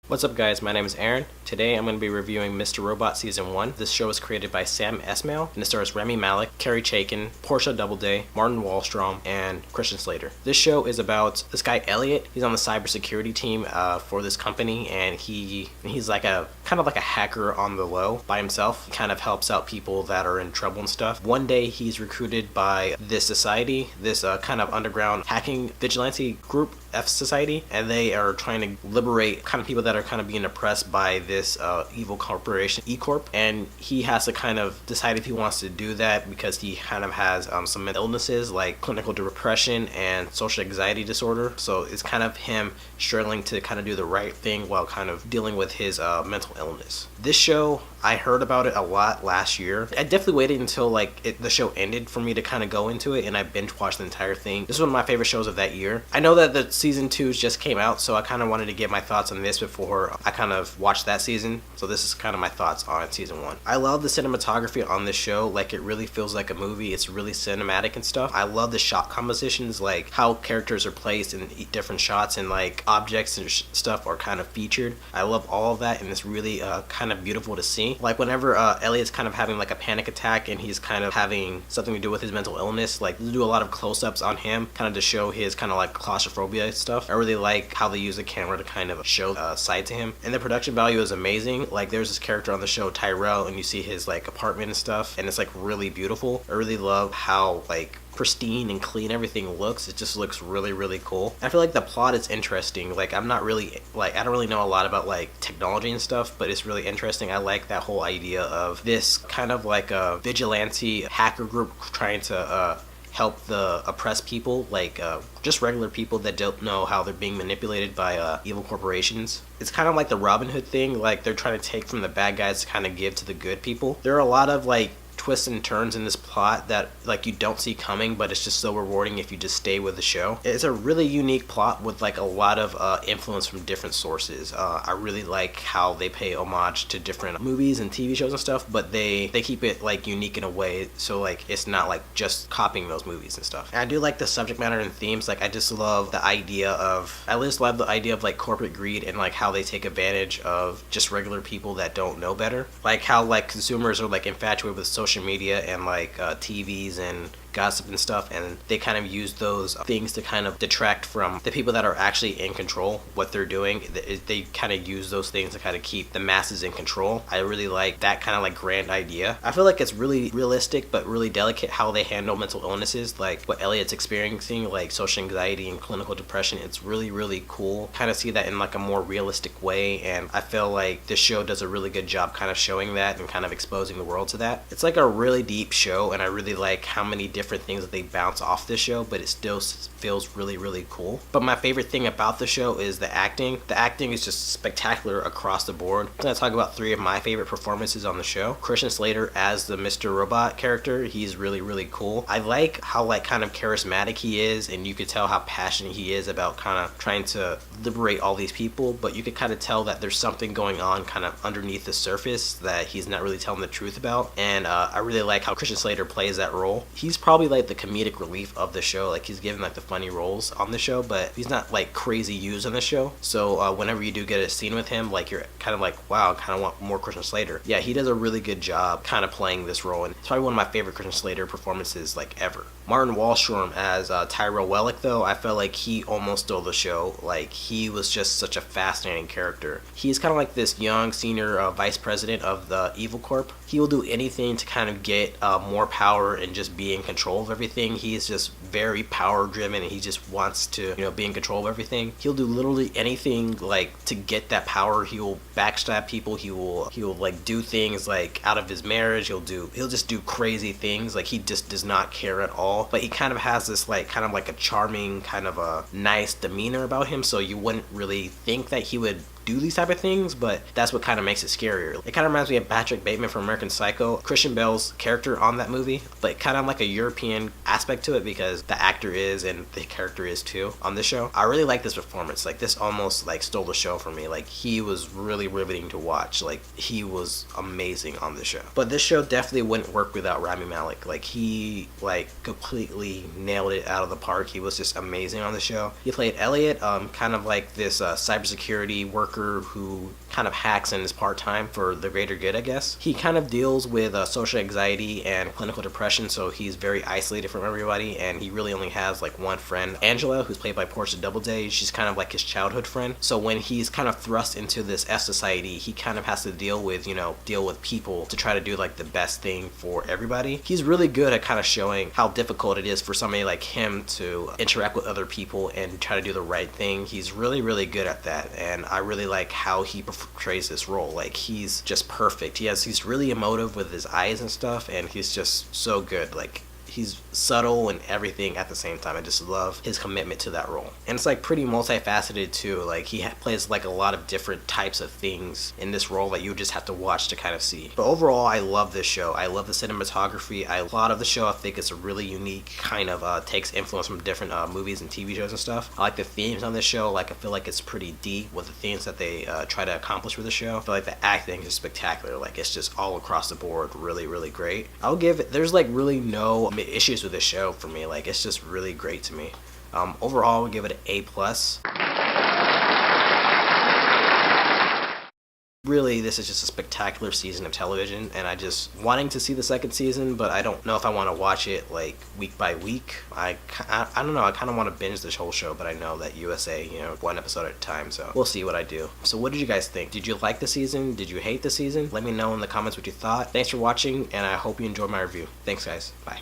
What's up guys, my name is Aaron. Today I'm going to be reviewing Mr. Robot Season 1. This show is created by Sam Esmail and it stars Rami Malek, Carrie Chaikin, Portia Doubleday, Martin Wallstrom, and Christian Slater. This show is about this guy Elliot. He's on the cybersecurity team for this company, and he's like a kind of like a hacker on the low by himself. He kind of helps out people that are in trouble and stuff. One day he's recruited by this society, this kind of underground hacking vigilante group, F Society, and they are trying to liberate kind of people that are kind of being oppressed by this evil corporation, E Corp, and he has to kind of decide if he wants to do that because he kind of has some mental illnesses like clinical depression and social anxiety disorder. So it's kind of him struggling to kind of do the right thing while kind of dealing with his mental illness. This show, I heard about it a lot last year. I definitely waited until the show ended for me to kind of go into it, and I binge watched the entire thing. This is one of my favorite shows of that year. I know that the season 2 just came out, so I kind of wanted to get my thoughts on this before I kind of watched that season. So this is kind of my thoughts on season 1. I love the cinematography on this show. Like, it really feels like a movie. It's really cinematic and stuff. I love the shot compositions, like how characters are placed in different shots and like objects and stuff are kind of featured. I love all of that, and it's really kind of beautiful to see. Like whenever Elliot's kind of having like a panic attack and he's kind of having something to do with his mental illness, like they do a lot of close-ups on him kind of to show his kind of like claustrophobia and stuff. I really like how they use the camera to kind of show side to him, and the production value is amazing. Like there's this character on the show, Tyrell, and you see his like apartment and stuff, and it's like really beautiful. I really love how like pristine and clean everything looks. It just looks really, really cool. I feel like the plot is interesting. Like I don't really know a lot about like technology and stuff, but it's really interesting. I like that whole idea of this kind of like a vigilante hacker group trying to help the oppressed people, like just regular people that don't know how they're being manipulated by evil corporations. It's kind of like the Robin Hood thing. Like they're trying to take from the bad guys to kind of give to the good people. There are a lot of like twists and turns in this plot that like you don't see coming, but it's just so rewarding if you just stay with the show. It's a really unique plot with like a lot of influence from different sources. I really like how they pay homage to different movies and TV shows and stuff, but they keep it like unique in a way so like it's not like just copying those movies and stuff. And I do like the subject matter and themes. Like I just love the idea of like corporate greed and like how they take advantage of just regular people that don't know better. Like how like consumers are like infatuated with social media and like TVs and gossip and stuff, and they kind of use those things to kind of detract from the people that are actually in control, what they're doing. They kind of use those things to kind of keep the masses in control. I really like that kind of like grand idea. I feel like it's really realistic but really delicate how they handle mental illnesses, like what Elliot's experiencing, like social anxiety and clinical depression. It's really, really cool. Kind of see that in like a more realistic way, and I feel like this show does a really good job kind of showing that and kind of exposing the world to that. It's like a really deep show, and I really like how many different things that they bounce off this show, but it still feels really, really cool. But my favorite thing about the show is the acting. The acting is just spectacular across the board. I'm gonna talk about 3 of my favorite performances on the show. Christian Slater as the Mr. Robot character, he's really, really cool. I like how like kind of charismatic he is, and you could tell how passionate he is about kind of trying to liberate all these people, but you could kind of tell that there's something going on kind of underneath the surface that he's not really telling the truth about, and I really like how Christian Slater plays that role. He's probably like the comedic relief of the show. Like he's given like the funny roles on the show, but he's not like crazy used on the show. So whenever you do get a scene with him, like you're kind of like, wow, I kind of want more Christian Slater. Yeah, he does a really good job kind of playing this role, and it's probably one of my favorite Christian Slater performances like ever. Martin Wallstrom as Tyrell Wellick, though, I felt like he almost stole the show. Like he was just such a fascinating character. He's kind of like this young senior vice president of the Evil Corp. He will do anything to kind of get more power and just be in control of everything. He's just very power driven, and he just wants to, be in control of everything. He'll do literally anything like to get that power. He will backstab people. He will like do things like out of his marriage. He'll just do crazy things. Like he just does not care at all. But he kind of has this like kind of like a charming, kind of a nice demeanor about him, so you wouldn't really think that he would do these type of things, but that's what kind of makes it scarier. It kind of reminds me of Patrick Bateman from American Psycho, Christian Bale's character on that movie, but kind of like a European aspect to it because the actor is and the character is too on this show. I really like this performance. Like this almost like stole the show for me. Like he was really riveting to watch. Like he was amazing on the show. But this show definitely wouldn't work without Rami Malek. Like he like completely nailed it out of the park. He was just amazing on the show. He played Elliot, kind of like this cybersecurity worker worker who kind of hacks in his part-time for the greater good, I guess. He kind of deals with social anxiety and clinical depression, so he's very isolated from everybody, and he really only has like one friend, Angela, who's played by Portia Doubleday. She's kind of like his childhood friend. So when he's kind of thrust into this F society, he kind of has to deal with people to try to do like the best thing for everybody. He's really good at kind of showing how difficult it is for somebody like him to interact with other people and try to do the right thing. He's really, really good at that, and I really like how he portrays this role. Like, he's just perfect. He's really emotive with his eyes and stuff, and he's just so good. Like, he's subtle and everything at the same time. I just love his commitment to that role. And it's like pretty multifaceted too. Like, he plays like a lot of different types of things in this role that you just have to watch to kind of see. But overall, I love this show. I love the cinematography. A lot of the show, I think it's a really unique kind of takes influence from different movies and TV shows and stuff. I like the themes on this show. Like, I feel like it's pretty deep with the themes that they try to accomplish with the show. I feel like the acting is spectacular. Like, it's just all across the board really, really great. I'll give it, there's like really no issues with this show for me. Like, it's just really great to me. Overall, I'll give it an A+. Really, this is just a spectacular season of television, and I just wanting to see the second season, but I don't know if I want to watch it like week by week. I don't know, I kind of want to binge this whole show, but I know that USA, one episode at a time, so we'll see what I do. So what did you guys think? Did you like the season? Did you hate the season? Let me know in the comments what you thought. Thanks for watching, and I hope you enjoyed my review. Thanks, guys. Bye.